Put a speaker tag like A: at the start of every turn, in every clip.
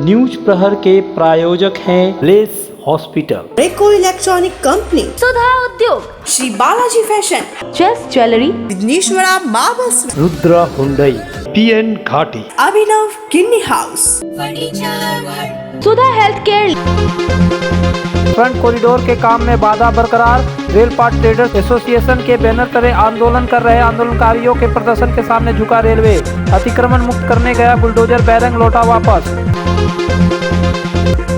A: News प्रहर के प्रायोजक हैं लेस हॉस्पिटल,
B: रेको electronic company,
C: Sudha Udyog,
B: Shri Balaji fashion,
C: Chess jewellery,
B: Vighneshwara marbles,
A: Rudra Hyundai, PN Ghati,
B: Abhinav Kinni house,
C: Sudha health care.
D: Front corridor के काम में बाधा बरकरार। रेल पार्ट ट्रेडर्स एसोसिएशन के बैनर तले आंदोलन कर रहे आंदोलनकारियों के प्रदर्शन के सामने झुका रेलवे। अतिक्रमण मुक्त करने गया बुलडोजर बैरंग लौटा वापस।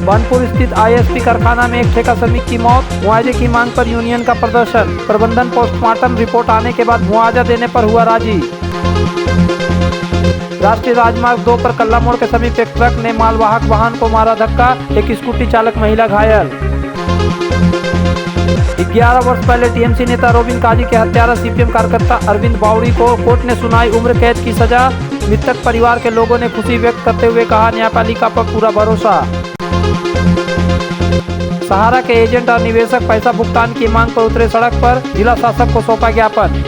D: बानपुर स्थित ISP कारखाना में एक ठेका श्रमिक की मौत। मुआवजे की मांग पर यूनियन का प्रदर्शन। प्रबंधन पोस्टमार्टम रिपोर्ट आने के बाद मुआवजा देने पर हुआ राजी। राष्ट्रीय राजमार्ग 2 पर कल्ला मोड़ के समीप एक ट्रक ने मालवाहक वाहन को मारा धक्का। एक स्कूटी चालक महिला घायल। 11 वर्ष पहले TMC नेता रोबिन काजी के हत्यारा CPM कार्यकर्ता अरविंद बावड़ी को कोर्ट ने सुनाई उम्र कैद की सजा। मृतक परिवार के लोगों ने खुशी व्यक्त करते हुए कहा, न्यायपालिका पर पूरा भरोसा। सहारा के एजेंट और निवेशक पैसा भुगतान की मांग पर उतरे सड़क पर। जिला शासक को सौंपा ज्ञापन।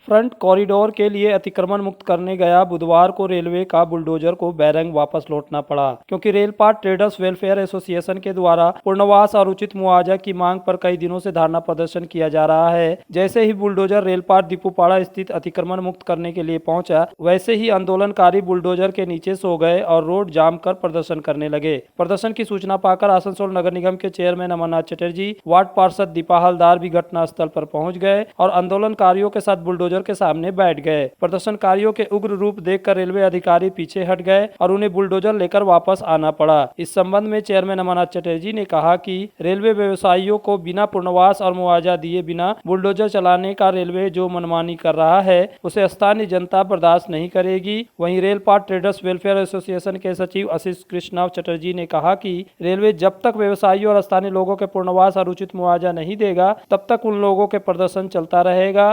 D: फ्रंट कॉरिडोर के लिए अतिक्रमण मुक्त करने गया बुधवार को रेलवे का बुलडोजर को बैरंग वापस लौटना पड़ा, क्योंकि rail part traders welfare association के द्वारा पुनर्वास और उचित मुआवजा की मांग पर कई दिनों से धरना प्रदर्शन किया जा रहा है। जैसे ही बुलडोजर रेल पार्ट दीपूपाड़ा स्थित अतिक्रमण मुक्त करने के लिए पहुंचा, वैसे ही आंदोलनकारी बुलडोजर के नीचे सो गए और रोड जाम कर प्रदर्शन करने लगे। प्रदर्शन की सूचना पाकर आसनसोल नगर निगम के चेयरमैन अमरनाथ चटर्जी, वार्ड पार्षद दीपा हलदार भी घटना स्थल पर पहुंच गए और आंदोलनकारियों के साथ बुलडोजर के सामने बैठ गए। प्रदर्शनकारियों के उग्र रूप देखकर रेलवे अधिकारी पीछे हट गए और उन्हें बुलडोजर लेकर वापस आना पड़ा। इस संबंध में चेयरमैन अमरनाथ चटर्जी ने कहा कि रेलवे व्यवसायियों को बिना पुनर्वास और मुआवजा दिए बिना बुलडोजर चलाने का रेलवे जो मनमानी कर रहा है, उसे स्थानीय जनता बर्दाश्त नहीं करेगी। वहीं rail part traders welfare association के सचिव आशीष कृष्णा चटर्जी ने कहा कि रेलवे जब तक व्यवसायियों और स्थानीय लोगों के पुनर्वास और उचित मुआवजा नहीं देगा, तब तक उन लोगों के प्रदर्शन चलता रहेगा।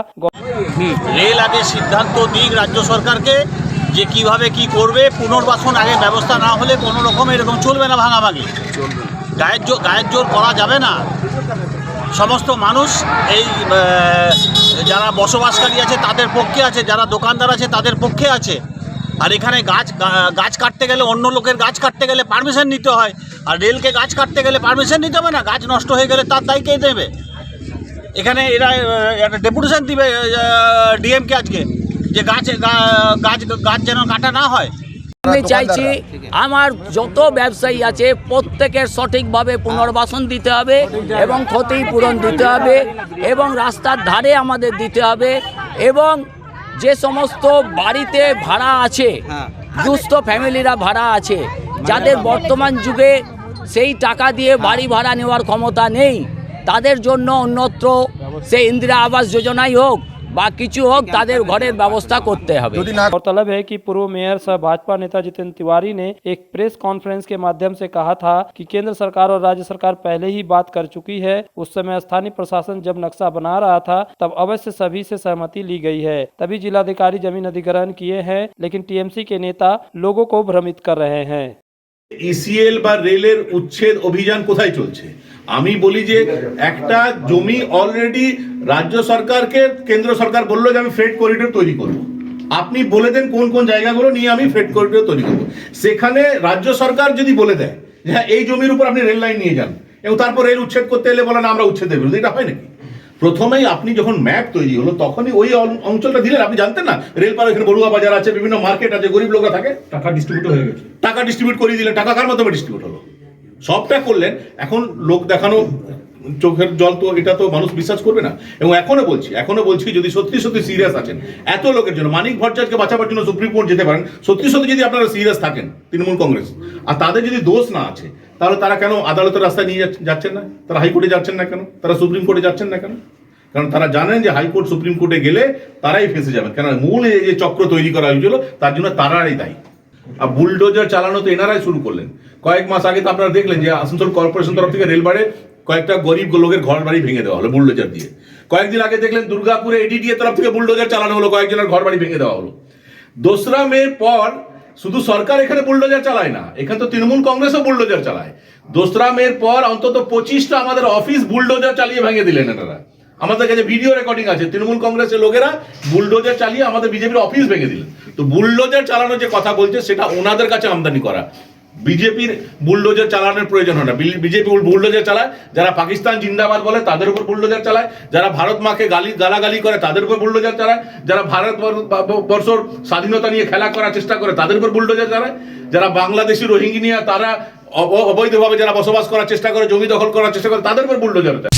E: রেল আগে সিদ্ধান্ত দিক রাজ্য সরকারকে যে কিভাবে কি করবে, পুনর্বাসন আগে ব্যবস্থা না হলে কোনো রকম এরকম চলবে না, ভাঙাভাঙি গায়ের জোর করা যাবে না। সমস্ত মানুষ এই যারা বসবাসকারী আছে তাদের পক্ষে আছে, যারা দোকানদার আছে তাদের পক্ষে আছে। আর এখানে গাছ কাটতে গেলে, অন্য লোকের গাছ কাটতে গেলে পারমিশন নিতে হয়, আর রেলকে গাছ কাটতে গেলে পারমিশন নিতে হবে না। গাছ নষ্ট হয়ে গেলে তার দায় কে দেবে? এখানে এরা একটা ডেপুটেশন দিবে ডিএমকে আজকে যে গাছ যেন কাটা না হয়।
F: আমি চাইছি আমার যত ব্যবসায়ী আছে প্রত্যেকের সঠিকভাবে পুনর্বাসন দিতে হবে এবং ক্ষতিপূরণ দিতে হবে এবং রাস্তার ধারে আমাদের দিতে হবে এবং যে সমস্ত বাড়িতে ভাড়া আছে, দুস্থ ফ্যামিলিরা ভাড়া আছে, যাদের বর্তমান যুগে সেই টাকা দিয়ে বাড়ি ভাড়া নেওয়ার ক্ষমতা নেই, তাদের জন্য অন্যত্র সে इंदिरा आवास योजनाई হোক বা কিছু হোক, তাদের ঘরের ব্যবস্থা করতে হবে।
D: गौरतलब है कि पूर्व मेयर सह भाजपा नेता जितेंद्र तिवारी ने एक प्रेस कॉन्फ्रेंस के माध्यम से कहा था कि केंद्र सरकार और राज्य सरकार पहले ही बात कर चुकी है। उस समय स्थानीय प्रशासन जब नक्शा बना रहा था तब अवश्य सभी से सहमति ली गई है, तभी जिलाधिकारी जमीन अधिग्रहण किए हैं, लेकिन TMC के नेता लोगों को भ्रमित कर रहे हैं।
G: ECL বা রেলের উচ্ছেদ অভিযান কোথায় চলছে? আমি বলি যে একটা জমি অলরেডি রাজ্য সরকারকে কেন্দ্র সরকার বললো যে আমি ফ্রেট করিডোর তৈরি করব। আপনি বলে দেন কোন কোন জায়গাগুলো নিয়ে আমি ফ্রেট করিডোর তৈরি করব। সেখানে রাজ্য সরকার যদি বলে দেয় যে হ্যাঁ এই জমির উপর আপনি রেল লাইন নিয়ে যান, এবং তারপর রেল উচ্ছেদ করতে এলে বলেন আমরা উচ্ছেদের বিরুদ্ধে, এটা হয় নাকি? প্রথমেই আপনি যখন ম্যাপ তৈরি হলো তখনই ওই অঞ্চলটা দিলেন। আপনি জানতেন না রেল পার এখানে বড়ুয়া বাজার আছে, বিভিন্ন মার্কেট আছে, গরিব লোকরা থাকে, টাকা ডিস্ট্রিবিউট হয়ে গেছে, টাকা ডিস্ট্রিবিউট করে দিলেন। টাকা কার মাধ্যমে ডিস্ট্রিবিউট হলো? সবটা করলেন। এখন লোক দেখানো চোখের জল, তো এটা তো মানুষ বিশ্বাস করবে না। এবং এখনো বলছি যদি সত্যি সত্যি সিরিয়াস আছেন এত লোকের জন্য, মানিক ভট্টাচার্যকে বাঁচাবার জন্য সুপ্রিম কোর্ট যেতে পারেন, সত্যি সত্যি যদি আপনারা সিরিয়াস থাকেন তৃণমূল কংগ্রেস, আর তাদের যদি দোষ না আছে, তাহলে তারা কেন আদালতের রাস্তায় নিয়ে যাচ্ছেন না? তারা হাইকোর্টে যাচ্ছেন না কেন? তারা সুপ্রিম কোর্টে যাচ্ছেন না কেন? কারণ তারা জানেন যে হাইকোর্ট সুপ্রিম কোর্টে গেলে তারাই ফেঁসে যাবেন। কেন? মূল এই যে চক্র তৈরি করা হয়েছিল তার জন্য তারাই দায়ী। আর বুলডোজার চালানো তো এনারাই শুরু করলেন। কয়েক মাস আগে তো আপনারা দেখলেন যে আসানসোল কর্পোরেশন তরফ থেকে রেলবাড়ে কয়েকটা গরিব লোকের ঘর বাড়ি ভেঙে দেওয়া হলো বুলডোজার দিয়ে। কয়েকদিন আগে দেখলেন দুর্গাপুরে ADDA তরফ থেকে বুলডোজার চালানো হলো, কয়েকজনের ঘর বাড়ি ভেঙে দেওয়া হলো। 2রা মের পর শুধু সরকার এখানে বুলডোজার চালায় না, এখানে তো তৃণমূল কংগ্রেসও বুলডোজার চালায়। 2রা মের পর অন্তত 25টা আমাদের অফিস বুলডোজার চালিয়ে ভেঙে দিলেন এনারা। আমাদের কাছে ভিডিও রেকর্ডিং আছে, তৃণমূল কংগ্রেসের লোকেরা বুলডোজার চালিয়ে আমাদের বিজেপির অফিস ভেঙে দিল। তো বুলডোজার চালানোর যে কথা বলছে সেটা ওনাদের কাছে আমদানি করা, বিজেপির বুলডোজার চালানোর প্রয়োজন হয় না। বিজেপি বুলডোজার চালায়, যারা পাকিস্তান জিন্দাবাদ বলে তাদের উপর বুলডোজার চালায়, যারা ভারত মাকে গালাগালি করে তাদের উপর বুলডোজার চালায়, যারা ভারতবর্ষর স্বাধীনতা নিয়ে খেলা করার চেষ্টা করে তাদের উপর বুলডোজার চালায়, যারা বাংলাদেশি রোহিঙ্গিয়া তারা অবৈধভাবে যারা বসবাস করার চেষ্টা করে, জমি দখল করার চেষ্টা করে, তাদের উপর বুলডোজার চালায়।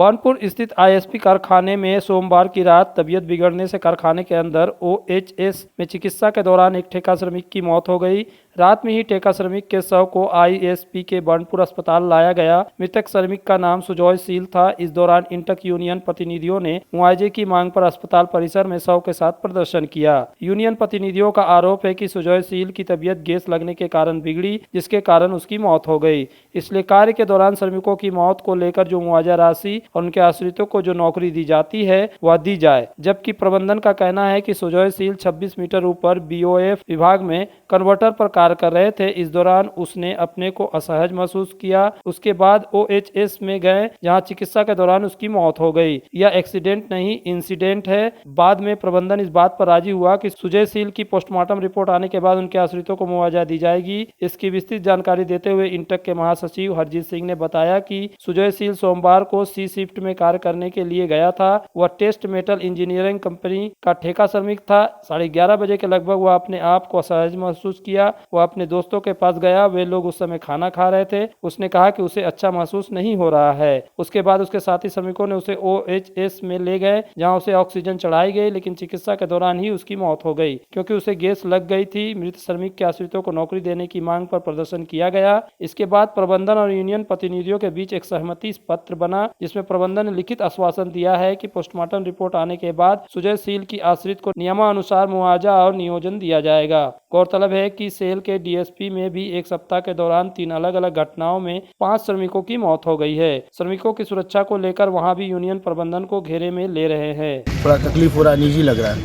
D: बानपुर स्थित आईएसपी कारखाने में सोमवार की रात तबीयत बिगड़ने से कारखाने के अंदर ओएचएस में चिकित्सा के दौरान एक ठेका श्रमिक की मौत हो गई। रात में ही ठेका श्रमिक के शव को आईएसपी के बानपुर अस्पताल लाया गया। मृतक श्रमिक का नाम सुजॉय सील था। इस दौरान इंटक यूनियन प्रतिनिधियों ने मुआवजे की मांग पर अस्पताल परिसर में शव के साथ प्रदर्शन किया। यूनियन प्रतिनिधियों का आरोप है कि सुजॉय सील की तबीयत गैस लगने के कारण बिगड़ी, जिसके कारण उसकी मौत हो गई। इसलिए कार्य के दौरान श्रमिकों की मौत को लेकर जो मुआवजा राशि और उनके आश्रितों को जो नौकरी दी जाती है वह दी जाए। जबकि प्रबंधन का कहना है कि सुजॉय सील 26 मीटर ऊपर बीओएफ विभाग में कन्वर्टर पर कार्य कर रहे थे। इस दौरान उसने अपने को असहज महसूस किया। उसके बाद ओएचएस में गए, जहां चिकित्सा के दौरान उसकी मौत हो गई। यह एक्सीडेंट नहीं इंसिडेंट है। बाद में प्रबंधन इस बात पर राजी हुआ कि सुजय सील की पोस्टमार्टम रिपोर्ट आने के बाद उनके आश्रितों को मुआवजा दी जाएगी। इसकी विस्तृत जानकारी देते हुए इंटक के महासचिव हरजीत सिंह ने बताया कि सुजय सील सोमवार को सी शिफ्ट में कार्य करने के लिए गया था। वह टेस्ट मेटल इंजीनियरिंग कंपनी का ठेका श्रमिक था। 11:30 बजे के लगभग वह अपने आप को असहज महसूस किया। वह अपने दोस्तों के पास गया, वे लोग उस समय खाना खा रहे थे। उसने कहा कि उसे अच्छा महसूस नहीं हो रहा है। उसके बाद उसके साथी श्रमिकों ने उसे ओएचएस में ले गए, जहां उसे ऑक्सीजन चढ़ाई गई, लेकिन चिकित्सा के दौरान ही उसकी मौत हो गई क्योंकि उसे गैस लग गई थी। मृत श्रमिक के आश्रितों को नौकरी देने की मांग पर प्रदर्शन किया गया। इसके बाद प्रबंधन और यूनियन प्रतिनिधियों के बीच एक सहमति पत्र बना, जिसमें प्रबंधन ने लिखित आश्वासन दिया है कि पोस्टमार्टम रिपोर्ट आने के बाद सुजय सील की आश्रित को नियमानुसार मुआवजा और नियोजन दिया जाएगा। गौरतलब है कि सेल के डीएसपी में भी एक सप्ताह के दौरान 3 अलग अलग घटनाओं में 5 श्रमिकों की मौत हो गई है। श्रमिकों की सुरक्षा को लेकर वहां भी यूनियन प्रबंधन को घेरे में ले रहे हैं।
H: थोड़ा तकलीफ हो रहा है, निजी लग रहा है,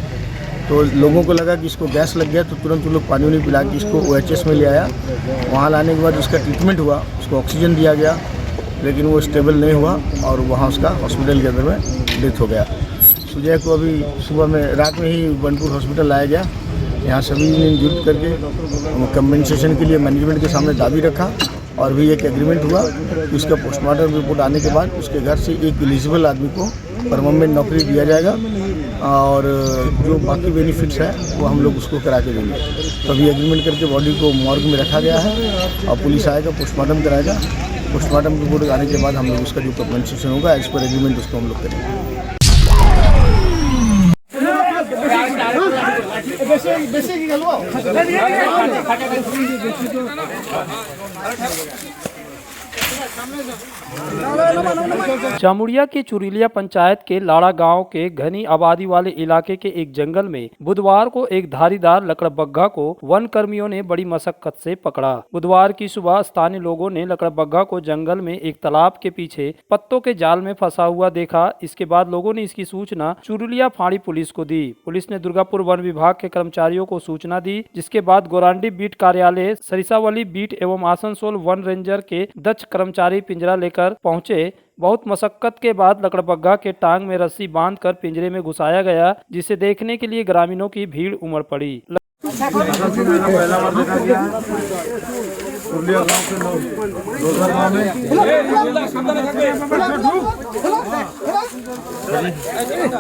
H: तो लोगों को लगा कि इसको गैस लग गया, तो तुरंत वो लोग पानी नहीं पिला के इसको ओएचएस में ले आया। वहाँ लाने के बाद उसका ट्रीटमेंट हुआ, उसको ऑक्सीजन दिया गया, लेकिन वो स्टेबल नहीं हुआ और वहाँ उसका हॉस्पिटल के अंदर में डेथ हो गया। सुजय को अभी सुबह में रात में ही बानपुर हॉस्पिटल लाया गया। यहाँ सभी ने जुट करके कंपनसेशन के लिए मैनेजमेंट के सामने दावी रखा और भी एक एग्रीमेंट हुआ कि उसका पोस्टमार्टम रिपोर्ट आने के बाद उसके घर से एक एलिजिबल आदमी को परमानेंट नौकरी दिया जाएगा और जो बाकी बेनिफिट्स है वो हम लोग उसको करा के देंगे। तो अभी एग्रीमेंट करके बॉडी को मॉर्ग में रखा गया है और पुलिस आएगा, पोस्टमार्टम कराएगा। पोस्टमार्टम रिपोर्ट आने के बाद हम लोग उसका जो कंपनसेशन होगा एज पर एग्रीमेंट उसको हम लोग करेंगे।
D: जामुड़िया की चुरीलिया पंचायत के लाड़ा गांव के घनी आबादी वाले इलाके के एक जंगल में बुधवार को एक धारीदार लकड़बग्घा को वन कर्मियों ने बड़ी मशक्कत से पकड़ा। बुधवार की सुबह स्थानीय लोगों ने लकड़बग्घा को जंगल में एक तालाब के पीछे पत्तों के जाल में फंसा हुआ देखा। इसके बाद लोगों ने इसकी सूचना चुरीलिया फाड़ी पुलिस को दी। पुलिस ने दुर्गापुर वन विभाग के कर्मचारियों को सूचना दी, जिसके बाद गोरांडी बीट कार्यालय, सरिसावली बीट एवं आसनसोल वन रेंजर के दक्ष कर्मचारी पिंजरा लेकर पहुंचे। बहुत मशक्कत के बाद लकड़बग्घा के टांग में रस्सी बांधकर पिंजरे में घुसाया गया, जिसे देखने के लिए ग्रामीणों की भीड़ उमड़ पड़ी।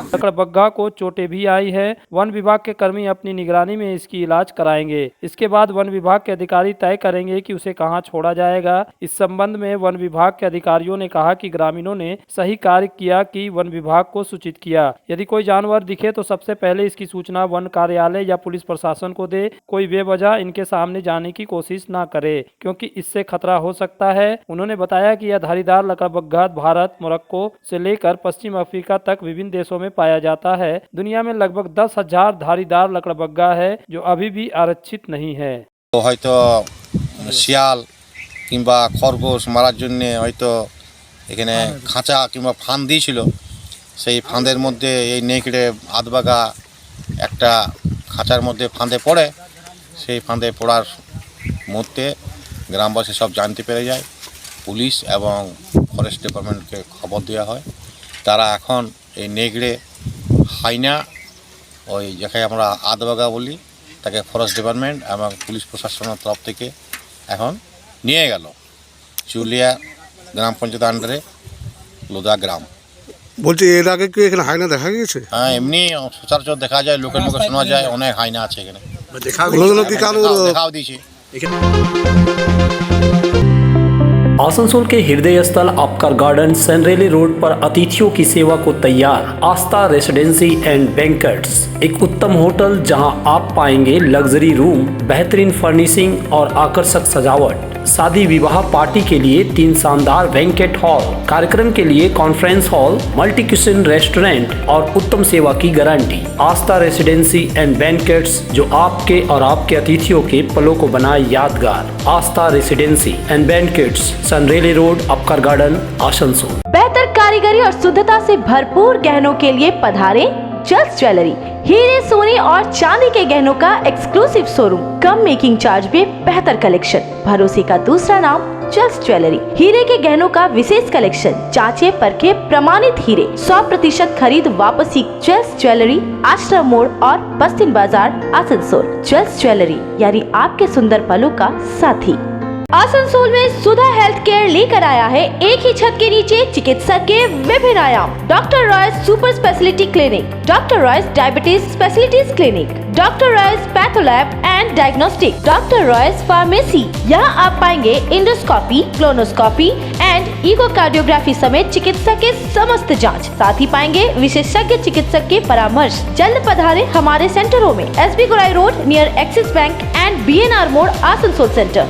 D: लकड़बग्घा को चोटें भी आई है। वन विभाग के कर्मी अपनी निगरानी में इसकी इलाज कराएंगे। इसके बाद वन विभाग के अधिकारी तय करेंगे कि उसे कहां छोड़ा जाएगा। इस संबंध में वन विभाग के अधिकारियों ने कहा कि ग्रामीणों ने सही कार्य किया कि वन विभाग को सूचित किया। यदि कोई जानवर दिखे तो सबसे पहले इसकी सूचना वन कार्यालय या पुलिस प्रशासन को दे। कोई बेवजह इनके सामने जाने की कोशिश न करे, क्योंकि इससे खतरा हो सकता है। उन्होंने बताया कि यह धारीदार लकड़बग्घा भारत, मोरक्को से लेकर पश्चिम अफ्रीका तक विभिन्न देशों में पाया जाता है। दुनिया में लगभग 10,000 धारीदार लकड़बग्घा है जो अभी भी आरक्षित नहीं है।
I: হয়তো শিয়াল কিংবা খরগোশ মারার জন্য হয়তো এখানে খাঁচা কিংবা ফাঁদ দিয়েছিল। সেই ফাঁদের মধ্যে এই নেকড়ে আধবাগা একটা খাঁচার মধ্যে ফাঁদে পড়ে। সেই ফাঁদে পড়ার মুহূর্তে গ্রামবাসী সব জানতে পেরে যায়। পুলিশ এবং ফরেস্ট ডিপার্টমেন্টকে খবর দেওয়া হয়। তারা এখন এই নেগড়ে হাইনা ওই যাকে আমরা আদবাগা বলি তাকে ফরেস্ট ডিপার্টমেন্ট এবং পুলিশ প্রশাসনের তরফ থেকে এখন নিয়ে গেল চুলিয়া গ্রাম পঞ্চায়েত আন্ডারে লোদা গ্রাম।
J: বলছি এর আগে কি এখানে হায়না দেখা গিয়েছে?
I: হ্যাঁ, এমনি সচরাচর দেখা যায়, লোকের মুখে শোনা যায় অনেক হাইনা আছে এখানে। দেখাও দিয়েছে।
A: आसनसोल के हृदय स्थल आपका गार्डन सनरेली रोड पर अतिथियों की सेवा को तैयार आस्था रेसिडेंसी एंड बैंक्वेट्स, एक उत्तम होटल जहां आप पाएंगे लग्जरी रूम, बेहतरीन फर्निशिंग और आकर्षक सजावट। शादी विवाह पार्टी के लिए 3 शानदार बैंक्वेट हॉल, कार्यक्रम के लिए conference hall, multi kitchen restaurant और उत्तम सेवा की guarantee. Aastha residency and banquets, जो आपके और आपके अतिथियों के पलों को बनाए यादगार। Astha residency and banquets, Senraleigh road, Upkar garden, Asansol.
C: बेहतर कारीगरी और शुद्धता से भरपूर गहनों के लिए पधारे जल्स ज्वेलरी। हीरे, सोने और चांदी के गहनों का एक्सक्लूसिव शोरूम, कम मेकिंग चार्ज में बेहतर कलेक्शन। भरोसे का दूसरा नाम जल्स ज्वेलरी। हीरे के गहनों का विशेष कलेक्शन, जांचे परखे प्रमाणित हीरे, 100% खरीद वापसी। जल्स ज्वेलरी, आश्रम मोड़ और बस्तिन बाजार, आसनसोल। जल्स ज्वेलरी यानी आपके सुंदर पलों का साथी। आसनसोल में सुधा हेल्थ केयर लेकर आया है एक ही छत के नीचे चिकित्सा के विभिन्न आयाम। Doctor Royce super speciality clinic, doctor Royce diabetes specialities clinic, doctor Royce patholab and diagnostic, doctor Royce pharmacy. यहाँ आप पाएंगे इंडोस्कोपी, क्लोनोस्कोपी एंड इकोकार्डियोग्राफी समेत चिकित्सा के समस्त जांच। साथ ही पाएंगे विशेषज्ञ चिकित्सक के परामर्श। जल्द पधारे हमारे सेंटरों में SB Gorai road near axis bank and BNR मोड़, आसनसोल सेंटर।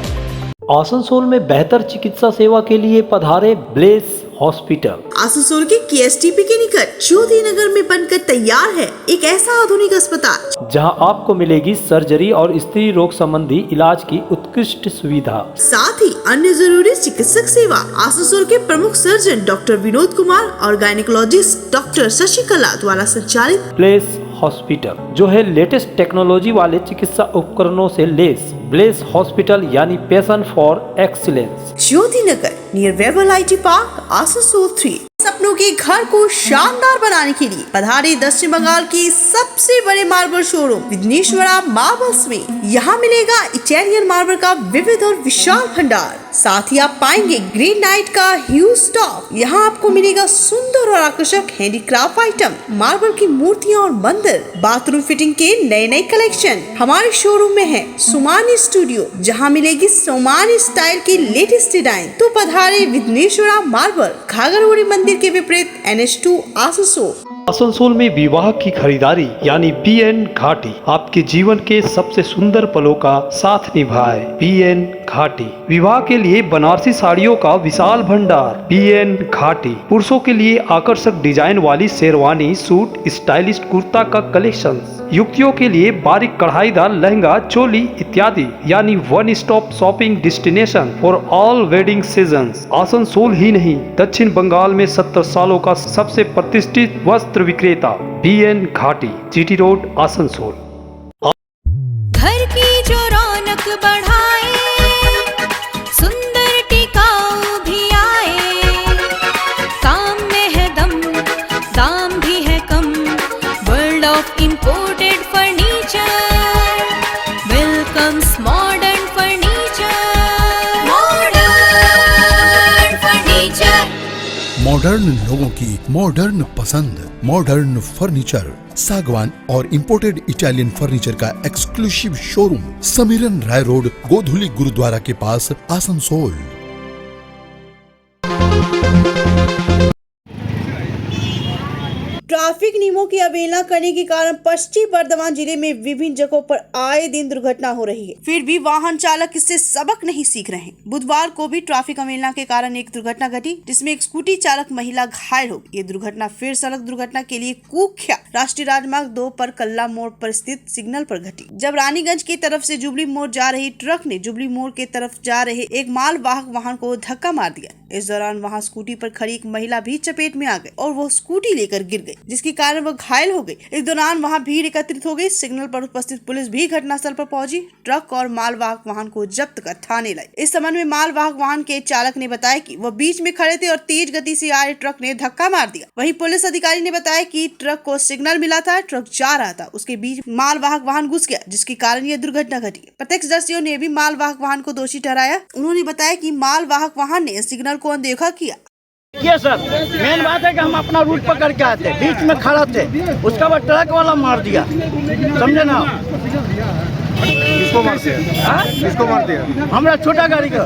A: आसनसोल में बेहतर चिकित्सा सेवा के लिए पधारे ब्लेस हॉस्पिटल।
B: आसनसोल के KSTP के निकट ज्योति नगर में बनकर तैयार है एक ऐसा आधुनिक अस्पताल
A: जहां आपको मिलेगी सर्जरी और स्त्री रोग संबंधी इलाज की उत्कृष्ट सुविधा,
B: साथ ही अन्य जरूरी चिकित्सक सेवा। आसनसोल के प्रमुख सर्जन डॉक्टर विनोद कुमार और गायनिकोलॉजिस्ट डॉक्टर शशिकला द्वारा संचालित
A: ब्लेस हॉस्पिटल, जो है लेटेस्ट टेक्नोलॉजी वाले चिकित्सा उपकरणों से लेस। ब्लेस हॉस्पिटल यानी passion for excellence.
B: Jyoti Nagar near Webel IT park, Asansol 3। सपनों के घर को शानदार बनाने के लिए पधारे दक्षिण बंगाल की सबसे बड़े मार्बल शोरूम विघ्नेश्वरा मार्बल्स में। यहाँ मिलेगा इटालियन मार्बल का विविध और विशाल भंडार। साथ ही आप पाएंगे ग्रेनाइट का ह्यूज स्टॉक। यहाँ आपको मिलेगा सुंदर और आकर्षक हैंडीक्राफ्ट आइटम, मार्बल की मूर्तियाँ और मंदिर, बाथरूम फिटिंग के नए नए कलेक्शन। हमारे शोरूम में है सोमानी स्टूडियो, जहाँ मिलेगी सोमानी स्टाइल की लेटेस्ट डिजाइन। तो पधारे विघ्नेश्वरा मार्बल, घाघरगुड़ी मंदिर के विपरीत NH2, आसनसोल।
A: आसनसोल में विवाह की खरीदारी यानी BN घाटी, आपके जीवन के सबसे सुंदर पलों का साथ निभाए। BN घाटी, विवाह के लिए बनारसी साड़ियों का विशाल भंडार। BN घाटी, पुरुषों के लिए आकर्षक डिजाइन वाली शेरवानी, सूट, स्टाइलिश कुर्ता का कलेक्शन, युवतियों के लिए बारीक कढ़ाईदार लहंगा, चोली इत्यादि, यानी one stop shopping destination for all wedding seasons. Asansol ही नहीं, दक्षिण बंगाल में 70 सालों का सबसे प्रतिष्ठित वस्त्र विक्रेता BN घाटी, GT रोड, आसनसोल।
K: घर की जो रौनक बढ़ाए, सुंदर टिकाऊ भी आए, काम में है दम, दाम भी है कम। World of imported furniture welcomes modern furniture. Modern furniture,
L: modern लोगों की मॉडर्न पसंद। मॉडर्न फर्नीचर, सागवान और इंपोर्टेड इटालियन फर्नीचर का exclusive showroom, Samiran Ray road, Godhuli Gurdwara के पास, आसनसोल।
B: ट्रैफिक नियमों की अवहेलना करने के कारण पश्चिम बर्धमान जिले में विभिन्न जगहों पर आए दिन दुर्घटना हो रही है, फिर भी वाहन चालक इससे सबक नहीं सीख रहे हैं। बुधवार को भी ट्रैफिक अवहेलना के कारण एक दुर्घटना घटी, जिसमें एक स्कूटी चालक महिला घायल हो गई। ये दुर्घटना फिर सड़क दुर्घटना के लिए कुख्यात राष्ट्रीय राजमार्ग 2 पर कल्ला मोड़ पर स्थित सिग्नल पर घटी, जब रानीगंज की तरफ से जुबली मोड़ जा रही ट्रक ने जुबली मोड़ के तरफ जा रहे एक माल वाहक वाहन को धक्का मार दिया। इस दौरान वहां स्कूटी पर खड़ी एक महिला भी चपेट में आ गई और वो स्कूटी लेकर गिर गई, जिसके कारण वो घायल हो गई। इस दौरान वहां भीड़ एकत्रित हो गई। सिग्नल पर उपस्थित पुलिस भी घटनास्थल पर पहुंची, ट्रक और मालवाहक वाहन को जब्त कर थाने लाई। इस संबंध में मालवाहक वाहन के चालक ने बताया कि वो बीच में खड़े थे और तेज गति से आ रहे ट्रक ने धक्का मार दिया। वहीं पुलिस अधिकारी ने बताया कि ट्रक को सिग्नल मिला था, ट्रक जा रहा था, उसके बीच मालवाहक वाहन घुस गया, जिसके कारण यह दुर्घटना घटी। प्रत्यक्षदर्शियों ने भी मालवाहक वाहन को दोषी ठहराया। उन्होंने बताया कि मालवाहक वाहन ने सिग्नल को अनदेखा किया।
F: ये सर मेन बात है कि हम अपना रूट पकड़ के आते, बीच में खड़ा थे, उसका बाद ट्रक वाला मार दिया, समझे ना।
J: किसको मारते हैं? किसको मारते हैं?
F: हमारा छोटा गाड़ी का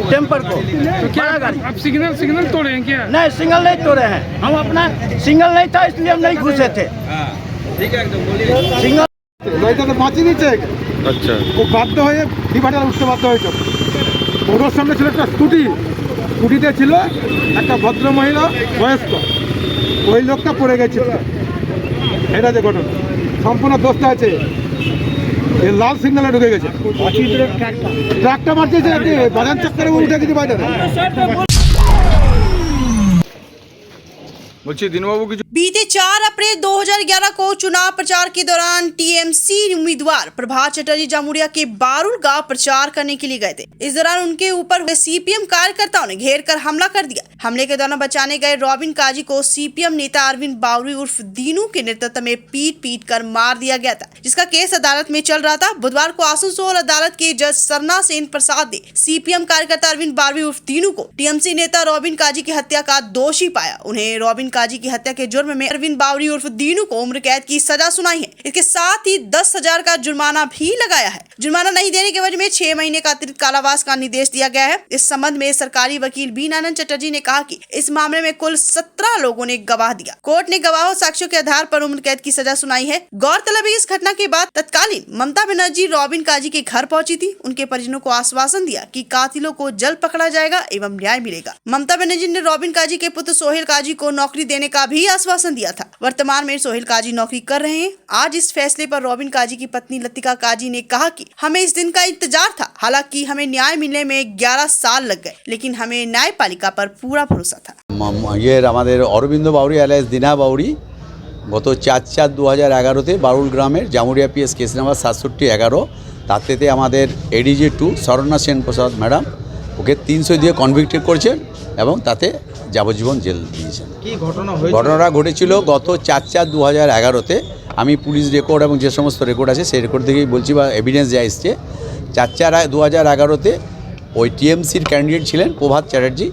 F: टेम्पर को।
J: तो क्या गाड़ी? आप सिग्नल तोड़े हैं क्या?
F: नहीं, सिग्नल नहीं तोड़े हैं, हम अपना सिग्नल नहीं था इसलिए हम नहीं घुसे थे। सिग्नल
J: তো বাঁচি নিচ্ছে। আচ্ছা, ও বাধ্য হয়ে ডিভাইডার উঠতে বাধ্য হয়েছে। ওর সামনে ছিল একটা স্কুটিতে ছিল একটা ভদ্র মহিলা বয়স্ক, ওই লোকটা পড়ে গেছিল। এটা যে ঘটনা সম্পূর্ণ দোষটা আছে, এই লাল সিগন্যালে ঢুকে গেছে, ট্রাকটা মারছে, বাজার চক্করে উঠে গেছে বাজারে।
B: बीते 4 अप्रैल 2011 को चुनाव प्रचार के दौरान टीएमसी उम्मीदवार प्रभात चटर्जी जामुड़िया के बारुल गांव प्रचार करने के लिए गए थे। इस दौरान उनके ऊपर सीपीएम कार्यकर्ताओं ने घेर कर हमला कर दिया। हमले के दौरान बचाने गए रॉबिन काजी को सीपीएम नेता अरविंद बावरी उर्फ दीनू के नेतृत्व में पीट कर मार दिया गया था, जिसका केस अदालत में चल रहा था। बुधवार को आसनसोल अदालत के जज सरना सेन प्रसाद ने सीपीएम कार्यकर्ता अरविंद बावरी उर्फ दीनू को टीएमसी नेता रॉबिन काजी की हत्या का दोषी पाया। उन्हें रॉबिन काजी की हत्या के जुर्म में अरविंद बावरी उर्फ दीनू को उम्र कैद की सजा सुनाई है। इसके साथ ही 10,000 का जुर्माना भी लगाया है। जुर्माना नहीं देने के वजह में 6 महीने का अतिरिक्त कारावास का निर्देश दिया गया है। इस संबंध में सरकारी वकील बीनानंद चटर्जी ने कहा कि इस मामले में कुल 17 लोगों ने गवाह दिया। कोर्ट ने गवाहों साक्ष्यों के आधार पर उम्र कैद की सजा सुनाई है। गौरतलब है इस घटना के बाद तत्कालीन ममता बनर्जी रॉबिन काजी के घर पहुंची थी। उनके परिजनों को आश्वासन दिया कि कातिलों को जल्द पकड़ा जाएगा एवं न्याय मिलेगा। ममता बनर्जी ने रॉबिन काजी के पुत्र सोहेल काजी को नौकरी देने का भी आश्वासन दिया था। वर्तमान में सोहेल काजी नौकरी कर रहे हैं। आज इस फैसले पर रॉबिन काजी की पत्नी लतिका काजी ने कहा कि हमें इस दिन का इंतजार था। हालांकि हमें न्याय मिलने में 11 साल लग गए, लेकिन हमें न्यायपालिका पर पूरा भरोसा था।
M: ये আমাদের অরবিন্দ বাউরি অ্যালিয়াস দিনা বাউরি গত 4/4/2011 বারুল গ্রামের জামুরিয়া পিএস কেস নাম্বার 6711 তাতে আমাদের এডিজি 2 শরণা সেন প্রসাদ ম্যাডাম ওকে 300 দিয়ে কনভিক্টেড করেছেন এবং তাতে যাবজ্জীবন জেল দিয়েছেন। কি ঘটনাটা ঘটেছিল গত 4/4/2011 আমি পুলিশ রেকর্ড এবং যে সমস্ত রেকর্ড আছে সেই রেকর্ড থেকেই বলছি বা এভিডেন্স যা এসছে 4/4/2011 ওই টিএমসির ক্যান্ডিডেট ছিলেন প্রভাত চ্যাটার্জি।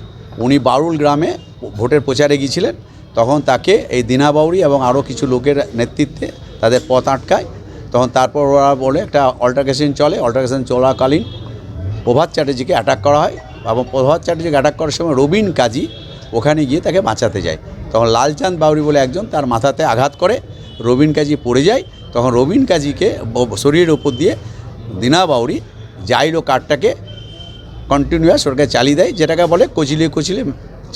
M: উনি বারুল গ্রামে ভোটের প্রচারে গিয়েছিলেন। তখন তাকে এই দিনা বাউরি এবং আরও কিছু লোকের নেতৃত্বে তাদের পথ আটকায়। তখন তারপর ওরা বলে একটা অল্টারকেশন চলে। অল্টারকেশন চলাকালীন প্রভাত চ্যাটার্জিকে অ্যাটাক করা হয় এবং প্রভাত চ্যাটার্জিকে অ্যাটাক করার সময় রবিন কাজী ওখানে গিয়ে তাকে বাঁচাতে যায়। তখন লালচাঁদ বাউরি বলে একজন তার মাথাতে আঘাত করে, রবিন কাজী পড়ে যায়। তখন রবিন কাজীকে শরীরের ওপর দিয়ে দিনা বাউরি জাইলো কার্ডটাকে কন্টিনিউয়াস ওটাকে চালিয়ে দেয়, যেটাকে বলে কচিলে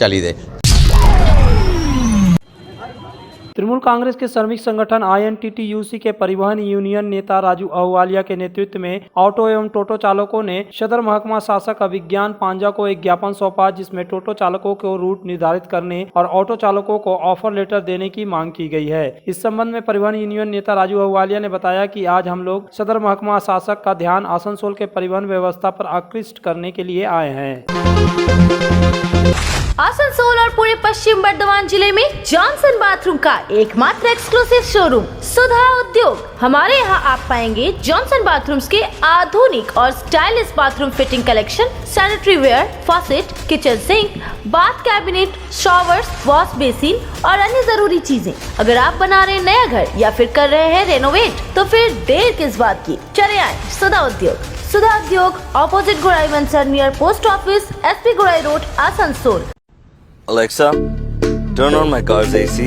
M: চালিয়ে দেয়।
D: तृणमूल कांग्रेस के श्रमिक संगठन INTTUC के परिवहन यूनियन नेता राजू अहलुवालिया के नेतृत्व में ऑटो एवं टोटो चालकों ने सदर महकमा शासक अभिज्ञान पांजा को एक ज्ञापन सौंपा, जिसमें टोटो चालकों को रूट निर्धारित करने और ऑटो चालकों को ऑफर लेटर देने की मांग की गई है। इस संबंध में परिवहन यूनियन नेता राजू अहलुवालिया ने बताया कि आज हम लोग सदर महकमा शासक का ध्यान आसनसोल के परिवहन व्यवस्था पर आकृष्ट करने के लिए आए हैं।
C: आसनसोल और पूरे पश्चिम बर्धमान जिले में जॉनसन बाथरूम का एकमात्र एक्सक्लूसिव शोरूम सुधा उद्योग। हमारे यहाँ आप पाएंगे जॉनसन बाथरूम्स के आधुनिक और stylish bathroom fitting collection, sanitary ware, faucet, kitchen sink, bath cabinet, showers, wash basin और अन्य जरूरी चीजें। अगर आप बना रहे हैं नया घर या फिर कर रहे हैं रेनोवेट, तो फिर देर किस बात की, चले आए सुधा उद्योग। सुधा उद्योग ऑपोजिट गुराई वंसर नियर पोस्ट ऑफिस, SP गुराई road, Asansol.
N: Alexa, turn on my car's AC.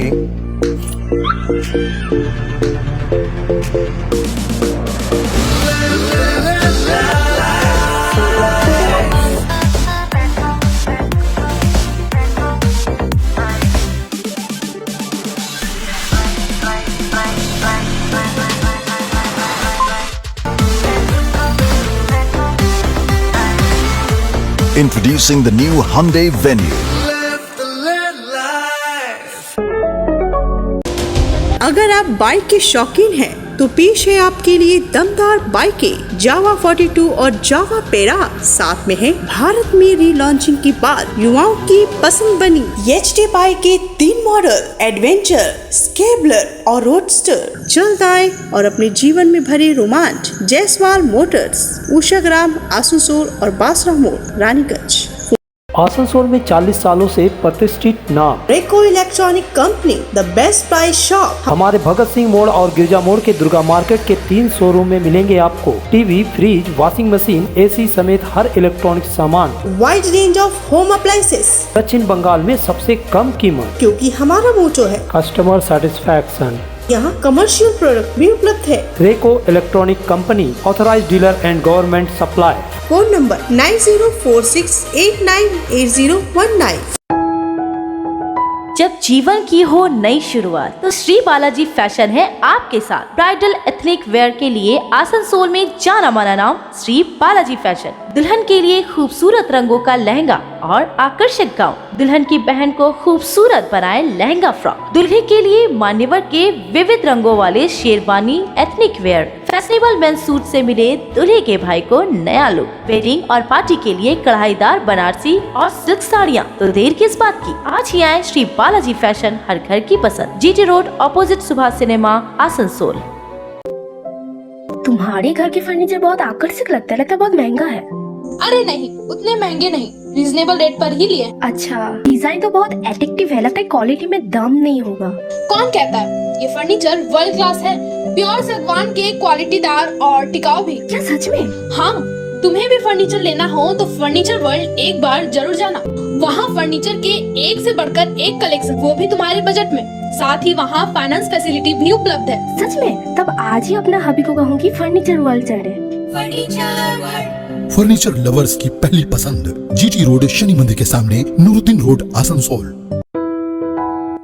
L: Introducing the new Hyundai Venue.
B: अगर आप बाइक के शौकीन हैं, तो पेश है आपके लिए दमदार बाइकें जावा 42 और जावा पेरा। साथ में है भारत में रीलॉन्चिंग के बाद युवाओं की पसंद बनी एचडी बाइक के 3 मॉडल एडवेंचर, स्केबलर और रोडस्टर। जल्द आए और अपने जीवन में भरे रोमांच। जायसवाल मोटर्स, उषाग्राम, आसनसोल और बासरा मोड़, रानीगंज।
A: आसनसोल में 40 सालों से प्रतिष्ठित नाम
B: रेको electronic company, the best price shop.
A: हमारे भगत सिंह मोड़ और गिरजा मोड़ के दुर्गा मार्केट के 3 शोरूम में मिलेंगे आपको TV, fridge, washing machine, AC समेत हर इलेक्ट्रॉनिक सामान।
B: Wide range of home appliances.
A: दक्षिण बंगाल में सबसे कम कीमत,
B: क्योंकि हमारा मोटो है
A: कस्टमर सेटिस्फैक्शन।
B: यहाँ कमर्शियल प्रोडक्ट भी उपलब्ध है।
A: रेको electronic company, authorised dealer and government supply.
B: Phone number 9046898019।
C: जब जीवन की हो नई शुरुआत तो श्री बालाजी फैशन है आपके साथ। ब्राइडल एथनिक वेयर के लिए आसनसोल में जाना माना नाम श्री बालाजी फैशन। दुल्हन के लिए खूबसूरत रंगों का लहंगा और आकर्षक गाउन, दुल्हन की बहन को खूबसूरत बनाए लहंगा फ्रॉक, दुल्हे के लिए मान्यवर के विविध रंगों वाले sherwani ethnic wear, fashionable men's suit से मिले दुल्हे के भाई को नया लुक, वेडिंग और पार्टी के लिए कढ़ाईदार बनारसी और सिल्क साड़ियाँ। तो देर किस बात की, आज ही आए श्री बालाजी फैशन, हर घर की पसंद, GT road opposite Subhash cinema, Asansol.
O: तुम्हारे घर के फर्नीचर बहुत आकर्षक लगता है बहुत महंगा है।
P: अरे नहीं, उतने महंगे नहीं, रीजनेबल रेट पर ही लिए।
O: अच्छा, डिजाइन तो बहुत एट्रैक्टिव है, लगता है क्वालिटी में दम नहीं होगा।
P: कौन कहता है, ये फर्नीचर वर्ल्ड क्लास है, प्योर सागवान के, क्वालिटीदार और टिकाऊ भी।
O: क्या सच में?
P: हाँ, तुम्हें भी फर्नीचर लेना हो तो फर्नीचर वर्ल्ड एक बार जरूर जाना। वहाँ फर्नीचर के एक से बढ़कर एक कलेक्शन, वो भी तुम्हारे बजट में। साथ ही वहाँ फाइनेंस फैसिलिटी भी उपलब्ध है।
O: सच में? तब आज ही अपना हबी को कहूँगी फर्नीचर वर्ल्ड चले।
L: फर्नीचर लवर्स की पहली पसंद, जीटी रोड, शनि मंदिर के सामने, Nooruddin road, Asansol.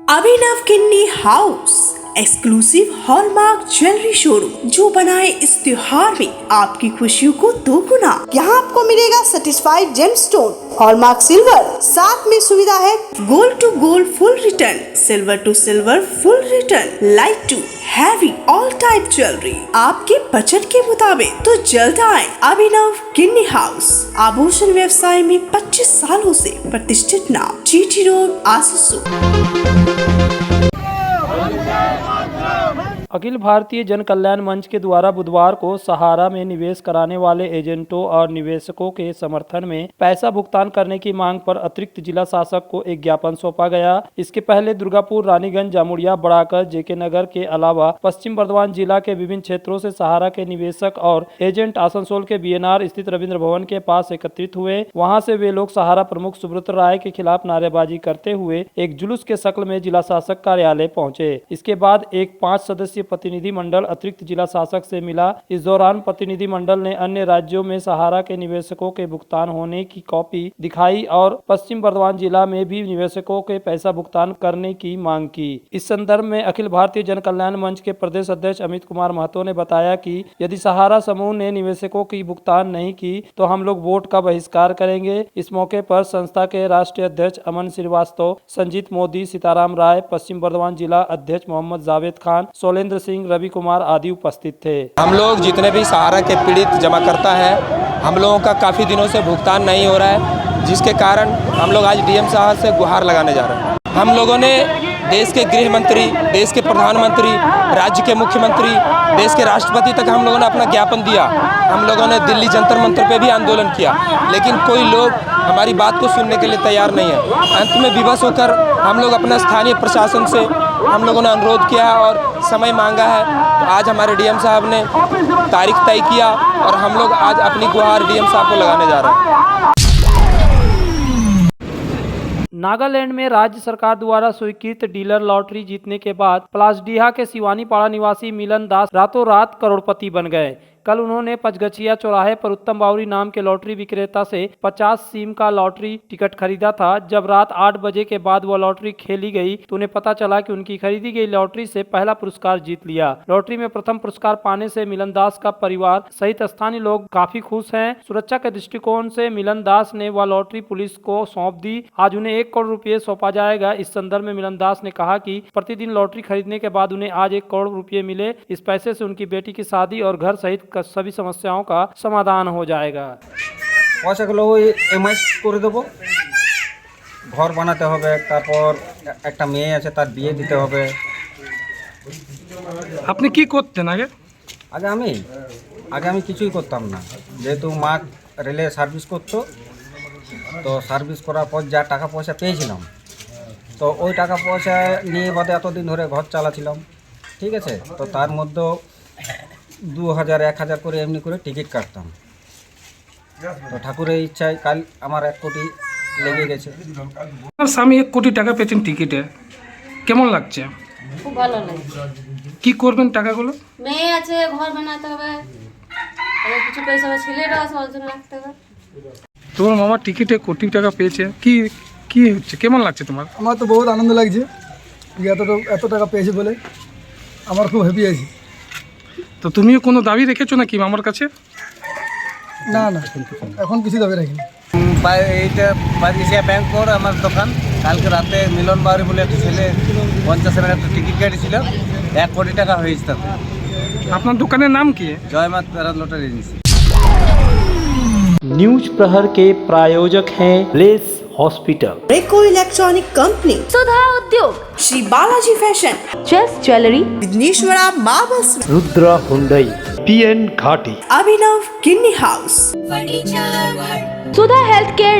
B: Abhinav Kinni house, exclusive hallmark jewellery showroom, जो बनाए इस त्योहार में आपकी खुशियों को दोगुना। यहाँ आपको मिलेगा सर्टिफाइड जेमस्टोन, हॉलमार्क सिल्वर, साथ में सुविधा है gold to gold full return, silver to silver full return, light to heavy all type jewellery आपके बजट के मुताबिक। तो जल्द आए। अभिनव किन्नी हाउस, आभूषण व्यवसाय में 25 सालों से प्रतिष्ठित नाम, जीटी रोड, आसनसोल।
D: अखिल भारतीय जन कल्याण मंच के द्वारा बुधवार को सहारा में निवेश कराने वाले एजेंटों और निवेशकों के समर्थन में पैसा भुगतान करने की मांग पर अतिरिक्त जिला शासक को एक ज्ञापन सौंपा गया। इसके पहले दुर्गापुर, रानीगंज, जामुड़िया, बड़ाकर, जेके नगर के अलावा पश्चिम बर्धमान जिला के विभिन्न क्षेत्रों से सहारा के निवेशक और एजेंट आसनसोल के बीएनआर स्थित रविंद्र भवन के पास एकत्रित हुए। वहां से वे लोग सहारा प्रमुख सुब्रत राय के खिलाफ नारेबाजी करते हुए एक जुलूस के शक्ल में जिला शासक कार्यालय पहुंचे। इसके बाद एक 5 सदस्यीय प्रतिनिधि मंडल अतिरिक्त जिला शासक से मिला। इस दौरान प्रतिनिधि मंडल ने अन्य राज्यों में सहारा के निवेशकों के भुगतान होने की कॉपी दिखाई और पश्चिम बर्धमान जिला में भी निवेशकों के पैसा भुगतान करने की मांग की। इस संदर्भ में अखिल भारतीय जन कल्याण मंच के प्रदेश अध्यक्ष अमित कुमार महतो ने बताया कि यदि सहारा समूह ने निवेशकों की भुगतान नहीं की तो हम लोग वोट का बहिष्कार करेंगे। इस मौके पर संस्था के राष्ट्रीय अध्यक्ष अमन श्रीवास्तव, संजीत मोदी, सीताराम राय, पश्चिम बर्धमान जिला अध्यक्ष मोहम्मद जावेद खान, सोलेंद्र सिंह, रवि कुमार आदि उपस्थित थे।
Q: हम लोग जितने भी सहारा के पीड़ित जमा करता है, हम लोगों का काफ़ी दिनों से भुगतान नहीं हो रहा है, जिसके कारण हम लोग आज डीएम साहब से गुहार लगाने जा रहे हैं। हम लोगों ने देश के गृह मंत्री, देश के प्रधानमंत्री, राज्य के मुख्यमंत्री, देश के राष्ट्रपति तक हम लोगों ने अपना ज्ञापन दिया। हम लोगों ने दिल्ली जंतर मंतर पे भी आंदोलन किया, लेकिन कोई लोग हमारी बात को सुनने के लिए तैयार नहीं है। अंत में विवश होकर हम लोग अपना स्थानीय प्रशासन से हम लोगों ने अनुरोध किया और समय मांगा है। तो आज हमारे डीएम साहब ने तारीख तय किया और हम लोग आज अपनी गुहार डीएम साहब को लगाने जा रहे हैं।
D: नागालैंड में राज्य सरकार द्वारा स्वीकृत डीलर लॉटरी जीतने के बाद पलासडीहा के शिवानी पाड़ा निवासी मिलन दास रातों रात करोड़पति बन गए। कल उन्होंने पचगछिया चौराहे पर उत्तम बावरी नाम के लॉटरी विक्रेता से 50 सिम का लॉटरी टिकट खरीदा था। जब रात 8 बजे के बाद वह लॉटरी खेली गई तो उन्हें पता चला कि उनकी खरीदी गई लॉटरी से पहला पुरस्कार जीत लिया। लॉटरी में प्रथम पुरस्कार पाने से मिलन दास का परिवार सहित स्थानीय लोग काफी खुश हैं। सुरक्षा के दृष्टिकोण से मिलन दास ने वह लॉटरी पुलिस को सौंप दी। आज उन्हें 1 करोड़ रुपए सौंपा जाएगा। इस संदर्भ में मिलन दास ने कहा कि प्रतिदिन लॉटरी खरीदने के बाद उन्हें आज 1 करोड़ रुपए मिले। इस पैसे से उनकी बेटी की शादी और घर सहित सभी समस्याओं का समाधान हो जाएगा।
R: পয়সাগুলো ওই এমআইস করে দেবো, ঘর বানাতে হবে, তারপর একটা মেয়ে আছে তার বিয়ে দিতে হবে।
J: আপনি কি করতেন আগে?
R: আগে আমি কিছুই করতাম না, যেহেতু মা রেলে সার্ভিস করতো, তো সার্ভিস করার পর যা টাকা পয়সা পেয়েছিলাম, তো ওই টাকা পয়সা নিয়ে বাদে এতদিন ধরে ঘর চালাছিলাম, ঠিক আছে। তো তার মধ্যেও 2000-1000 করে এমনি করে টিকিট কাটতাম। তো ঠাকুরের ইচ্ছায় কাল আমার 1 কোটি লেগে গেছে।
J: আমার স্বামী 1 কোটি টাকা পেয়েছেন টিকিটে, কেমন লাগছে?
S: খুব ভালো লাগছে।
J: কি করবেন টাকাগুলো?
S: মেয়ে আছে, ঘর বানাতে হবে, আর কিছু পয়সা ছেলেরা সহজে রাখতে হবে।
J: তোমার মামা টিকিটে কোটি টাকা পেয়েছে, কি কি হচ্ছে, কেমন লাগছে তোমার?
T: আমার তো বহুত আনন্দ লাগছে, এত টাকা পেয়েছে বলে আমার খুব হ্যাপি আছি।
J: তো তুমিও কোনো দাবি রেখেছো নাকি মামার কাছে?
T: না না, এখন কিছু দাবি রাখিনি।
R: এইটা বাগিচা ব্যাংক করে আমার দোকান। কালকে রাতে মিলন বাউরি বলে একটা ছেলে 50,000 একটা টিকিট কেটেছিল, 1 কোটি টাকা হয়েছে তাতে।
J: আপনার দোকানের নাম কি?
R: জয়মাত লটারি এজেন্সি।
A: न्यूज प्रहर के प्रायोजक हैं लेस हॉस्पिटल,
B: रेको electronic company,
C: Sudha Udyog,
B: Shri Balaji fashion,
C: Chess jewellery,
B: Vighneshwara marbles,
A: Rudra Hyundai, PN Ghati,
B: Abhinav Kinni house,
K: furniture world,
C: Sudha health care,